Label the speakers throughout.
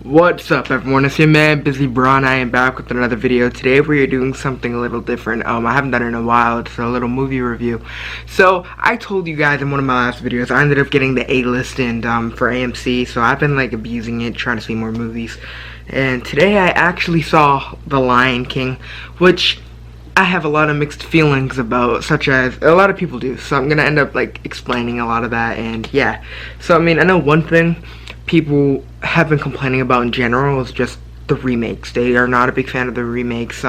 Speaker 1: What's up, everyone? It's your man Busy Braun. I am back with another video. Today we are doing something a little different. I haven't done it in a while. It's a little movie review. So I told you guys in one of my last videos I ended up getting the A-list and for AMC, so I've been like abusing it, trying to see more movies. And today I actually saw The Lion King, which I have a lot of mixed feelings about, such as a lot of people do. So I'm gonna end up like explaining a lot of that. And yeah, so I mean, I know one thing people have been complaining about in general is just the remakes. They are not a big fan of the remakes.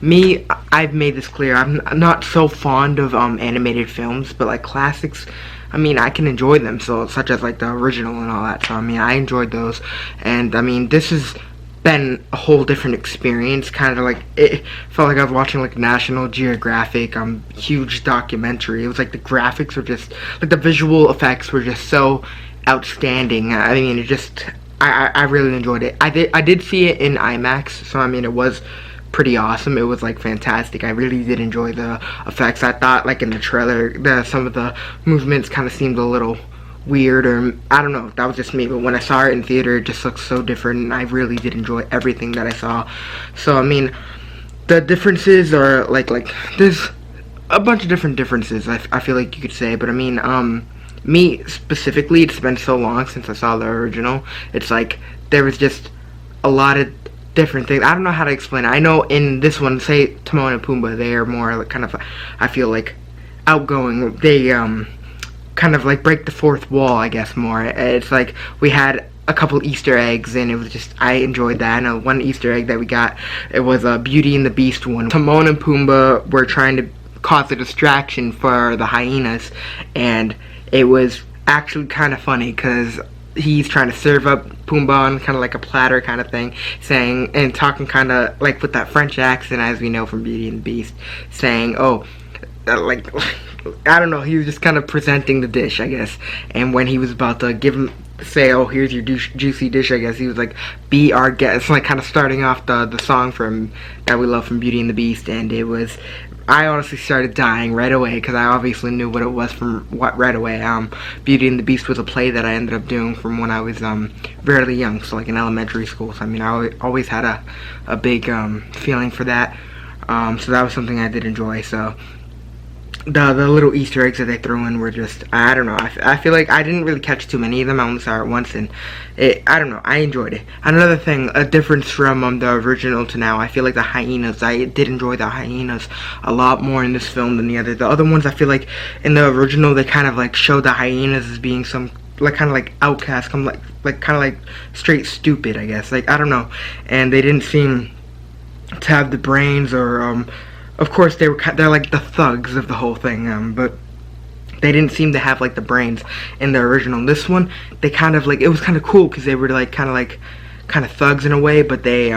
Speaker 1: Me, I've made this clear. I'm not so fond of animated films, but like classics, I mean, I can enjoy them. So such as like the original and all that. So I mean, I enjoyed those, and I mean, this has been a whole different experience. Kind of like it felt like I was watching like National Geographic huge documentary. It was like the graphics were just like the visual effects were just so outstanding. I mean, it just I really enjoyed it. I did see it in IMAX, so I mean, it was pretty awesome. It was like fantastic. I really did enjoy the effects. I thought like in the trailer some of the movements kind of seemed a little weird, or I don't know, that was just me, but when I saw it in theater it just looked so different, and I really did enjoy everything that I saw. So I mean, the differences are like there's a bunch of different differences, I feel like you could say, but I mean, me specifically, it's been so long since I saw the original. It's like there was just a lot of different things. I don't know how to explain it. I know in this one, say Timon and Pumbaa, they are more like kind of, I feel like, outgoing. They kind of like break the fourth wall, I guess, more. It's like we had a couple Easter eggs, and it was just, I enjoyed that. And one Easter egg that we got, it was a Beauty and the Beast one. Timon and Pumbaa were trying to cause a distraction for the hyenas, and it was actually kind of funny because he's trying to serve up Pumbaa on kind of like a platter kind of thing, saying and talking kind of like with that French accent, as we know from Beauty and the Beast, saying, oh, like I don't know, he was just kind of presenting the dish, I guess. And when he was about to give him, say, oh, here's your juicy dish, I guess, he was like, be our guest, like kind of starting off the song from that we love from Beauty and the Beast. And it was, I honestly started dying right away because I obviously knew what it was from right away. Beauty and the Beast was a play that I ended up doing from when I was fairly young, so like in elementary school. So I mean, I always had a big feeling for that. So that was something I did enjoy. So the little Easter eggs that they threw in were just, I don't know, I feel like I didn't really catch too many of them. I only saw it once, and I don't know, I enjoyed it. Another thing, a difference from the original to now, I feel like the hyenas, I did enjoy the hyenas a lot more in this film than the other ones. I feel like in the original they kind of like showed the hyenas as being some like kind of like outcasts, kind of like straight stupid, I guess, like I don't know, and they didn't seem to have the brains, or of course they're like the thugs of the whole thing, but they didn't seem to have like the brains in the original. This one, they kind of like, it was kind of cool because they were like kind of thugs in a way, but they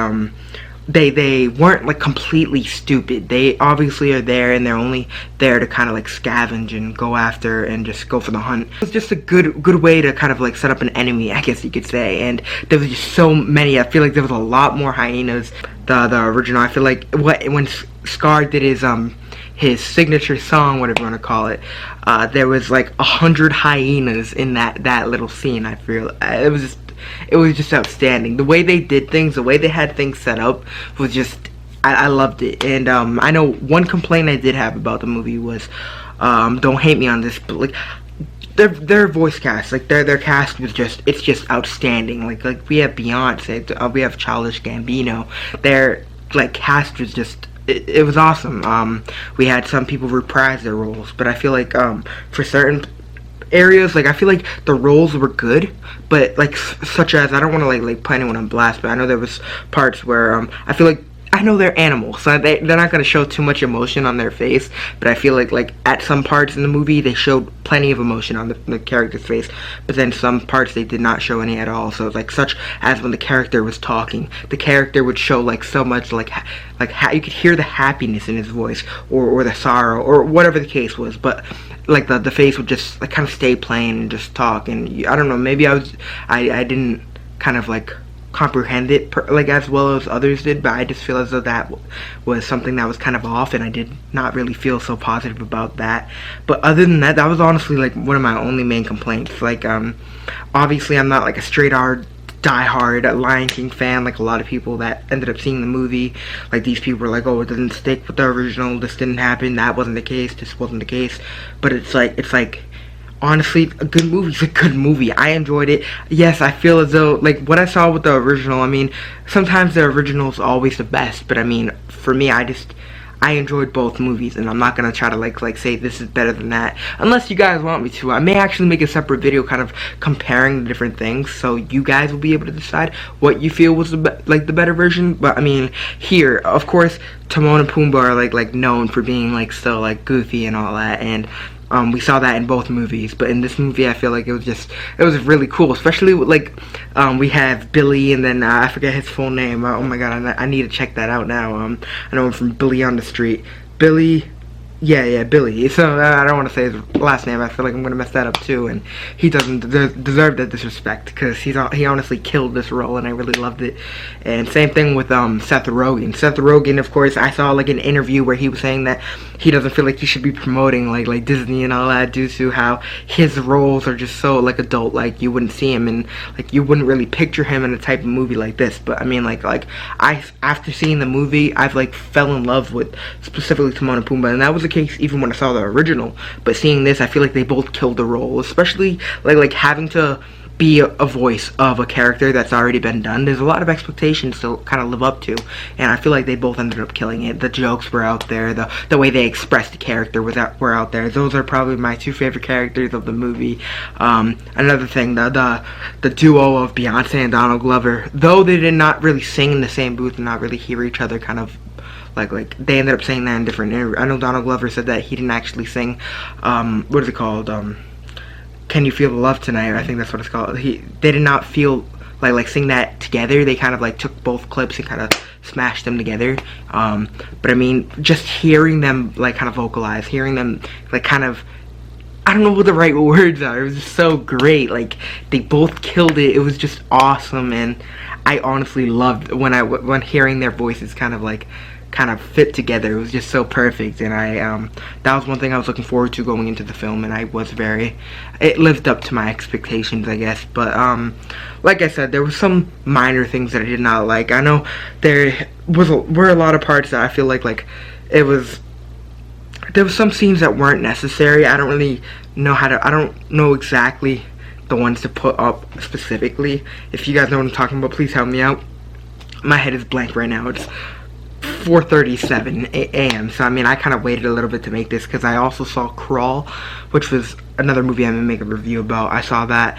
Speaker 1: weren't like completely stupid. They obviously are there, and they're only there to kind of like scavenge and go after and just go for the hunt. It was just a good way to kind of like set up an enemy, I guess you could say. And there was just so many. I feel like there was a lot more hyenas. The original, I feel like when Scar did his signature song, whatever you want to call it, there was like 100 hyenas in that little scene. I feel it was just outstanding. The way they did things, the way they had things set up was just, I loved it. And I know one complaint I did have about the movie was, don't hate me on this, but like their voice cast, like their cast was just, it's just outstanding. Like we have Beyonce, we have Childish Gambino. Their like cast was just, it was awesome. We had some people reprise their roles, but I feel like for certain areas, like I feel like the roles were good, but like such as, I don't want to like put anyone on blast, but I know there was parts where I feel like, I know they're animals, so they're not going to show too much emotion on their face, but I feel like at some parts in the movie they showed plenty of emotion on the character's face, but then some parts they did not show any at all. So like such as when the character was talking, the character would show like so much like you could hear the happiness in his voice, or the sorrow, or whatever the case was, but like the face would just like kind of stay plain and just talk. And I don't know, maybe I didn't kind of like comprehend it like as well as others did, but I just feel as though that was something that was kind of off, and I did not really feel so positive about that. But other than that, that was honestly like one of my only main complaints. Like obviously I'm not like a straight diehard Lion King fan, like a lot of people that ended up seeing the movie. Like, these people were like, oh, it doesn't stick with the original, this didn't happen, that wasn't the case, this wasn't the case. But it's like honestly, a good movie's a good movie. I enjoyed it. Yes, I feel as though, like, what I saw with the original, I mean, sometimes the original's always the best, but I mean, for me, I enjoyed both movies, and I'm not gonna try to like say this is better than that, unless you guys want me to. I may actually make a separate video kind of comparing the different things, so you guys will be able to decide what you feel was the better version. But I mean, here, of course, Timon and Pumbaa are like known for being like so like goofy and all that, and we saw that in both movies, but in this movie I feel like it was really cool, especially with, like, we have Billy, and then I forget his full name. Oh my god, I need to check that out now. I know him from Billy on the Street. Billy, yeah, Billy. So I don't want to say his last name. I feel like I'm gonna mess that up too, and he doesn't deserve that disrespect, because he honestly killed this role, and I really loved it. And same thing with Seth Rogen. Seth Rogen, of course, I saw like an interview where he was saying that he doesn't feel like he should be promoting like Disney and all that, due to how his roles are just so like adult, like you wouldn't see him, and like you wouldn't really picture him in a type of movie like this. But I mean, like after seeing the movie, I've like fell in love with specifically Timon and Pumbaa, and that was the case even when I saw the original. But seeing this, I feel like they both killed the role, especially like having to be a voice of a character that's already been done. There's a lot of expectations to kind of live up to, and I feel like they both ended up killing it. The jokes were out there, the way they expressed the character were out there. Those are probably my two favorite characters of the movie. Another thing, the duo of Beyonce and Donald Glover, though they did not really sing in the same booth and not really hear each other, kind of like they ended up saying that in different interviews. I know Donald Glover said that he didn't actually sing, what is it called, Can You Feel the Love Tonight? I think that's what it's called. They did not feel like sing that together. They kind of like took both clips and kind of smashed them together. But I mean, just hearing them like kind of vocalize, hearing them like kind of, I don't know what the right words are. It was just so great. Like, they both killed it. It was just awesome, and I honestly loved when hearing their voices kind of fit together. It was just so perfect, and that was one thing I was looking forward to going into the film, and it lived up to my expectations, I guess. But like I said, there were some minor things that I did not like. I know there were a lot of parts that I feel like there was some scenes that weren't necessary. I don't really know I don't know exactly the ones to put up specifically. If you guys know what I'm talking about, please help me out. My head is blank right now. It's 4:37 a.m. So I mean, I kind of waited a little bit to make this because I also saw Crawl, which was another movie I'm gonna make a review about. I saw that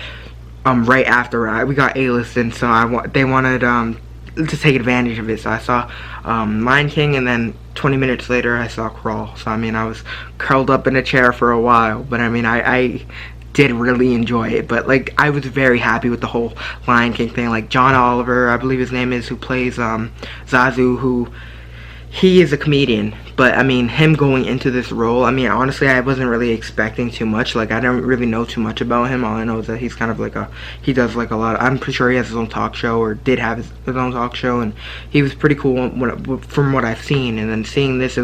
Speaker 1: right after we got A-listed, so they wanted to take advantage of it. So I saw Lion King, and then 20 minutes later I saw Crawl. So I mean, I was curled up in a chair for a while, but I mean, I did really enjoy it. But like, I was very happy with the whole Lion King thing. Like, John Oliver, I believe his name is, who plays Zazu, who he is a comedian, but I mean, him going into this role, I mean, honestly, I wasn't really expecting too much. Like, I don't really know too much about him. All I know is that he's kind of like he does like a lot I'm pretty sure he has his own talk show, or did have his own talk show, and he was pretty cool from what I've seen. And then seeing this, it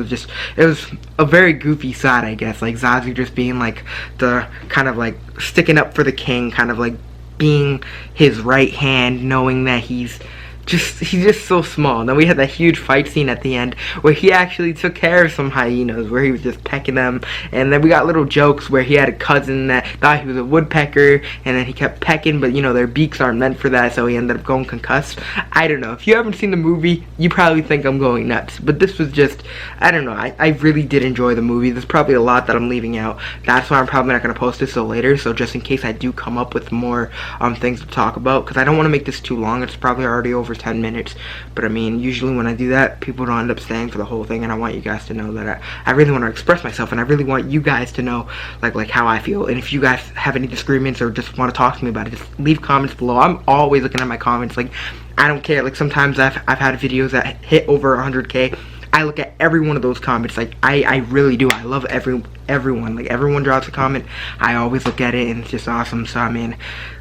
Speaker 1: was a very goofy side, I guess. Like, Zazu just being like the kind of like sticking up for the king, kind of like being his right hand, knowing that he's just so small. And then we had that huge fight scene at the end where he actually took care of some hyenas, where he was just pecking them. And then we got little jokes where he had a cousin that thought he was a woodpecker, and then he kept pecking, but you know, their beaks aren't meant for that, so he ended up going concussed. I don't know, if you haven't seen the movie, you probably think I'm going nuts, but this was just, I don't know, I really did enjoy the movie. There's probably a lot that I'm leaving out. That's why I'm probably not going to post this till later, so just in case I do come up with more things to talk about, because I don't want to make this too long. It's probably already over 10 minutes, but I mean, usually when I do that, people don't end up staying for the whole thing, and I want you guys to know that I really want to express myself, and I really want you guys to know like how I feel. And if you guys have any disagreements or just want to talk to me about it, just leave comments below. I'm always looking at my comments. Like, I don't care. Like, sometimes I've had videos that hit over 100K. I look at every one of those comments. Like, I really do. I love everyone. Like, everyone drops a comment, I always look at it, and it's just awesome. So I mean,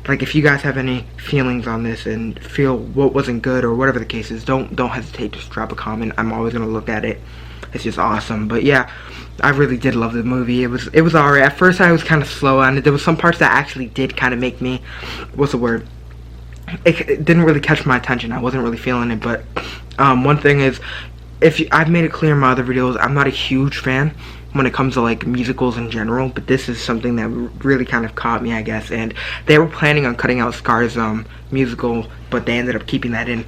Speaker 1: like, if you guys have any feelings on this and feel what wasn't good or whatever the case is, don't hesitate to just drop a comment. I'm always gonna look at it. It's just awesome. But yeah, I really did love the movie. It was alright. At first I was kind of slow on it. There was some parts that actually did kind of make me, what's the word, it didn't really catch my attention. I wasn't really feeling it. But one thing is, I've made it clear in my other videos, I'm not a huge fan when it comes to like musicals in general, but this is something that really kind of caught me, I guess. And they were planning on cutting out Scar's musical, but they ended up keeping that in,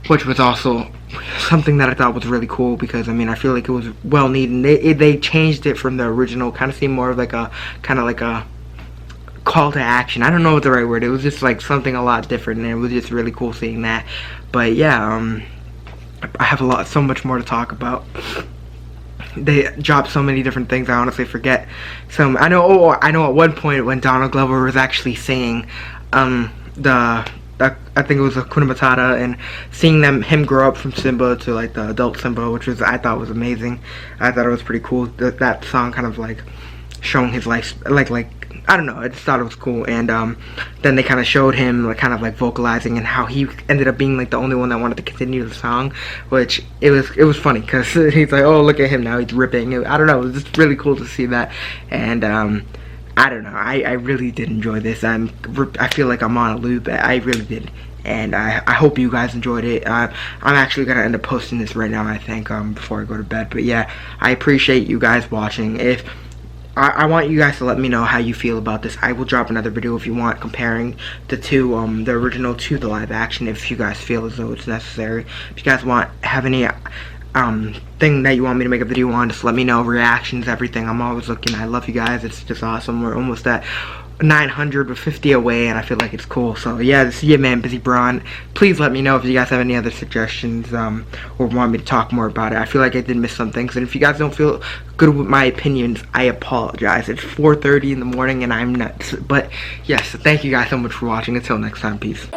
Speaker 1: which was also something that I thought was really cool, because I mean, I feel like it was well needed. They changed it from the original, kind of seemed more of like a call to action. I don't know what the right word. It was just like something a lot different, and it was just really cool seeing that. But yeah, I have so much more to talk about. They dropped so many different things. I honestly forget some. I know at one point when Donald Glover was actually singing I think it was Hakuna Matata, and seeing him grow up from Simba to like the adult Simba, which I thought was amazing. I thought it was pretty cool. That song kind of like showing his life, like I don't know, I just thought it was cool. And then they kind of showed him like kind of like vocalizing, and how he ended up being like the only one that wanted to continue the song, which it was funny, because he's like, oh, look at him now, he's ripping. I don't know, it was just really cool to see that. And I don't know, I really did enjoy this. I feel like I'm on a loop. I really did. And I hope you guys enjoyed it. I'm actually gonna end up posting this right now, I think, before I go to bed. But yeah, I appreciate you guys watching. If I want you guys to let me know how you feel about this. I will drop another video if you want, comparing the two, the original to the live action, if you guys feel as though it's necessary. If you guys have any thing that you want me to make a video on, just let me know. Reactions, everything. I'm always looking. I love you guys. It's just awesome. We're almost at 900, we're 50 away, and I feel like it's cool. So yeah, this is your man, Busy Braun. Please let me know if you guys have any other suggestions, or want me to talk more about it. I feel like I did miss some things, and if you guys don't feel good with my opinions, I apologize. It's 4:30 in the morning and I'm nuts. But yes, thank you guys so much for watching. Until next time, peace.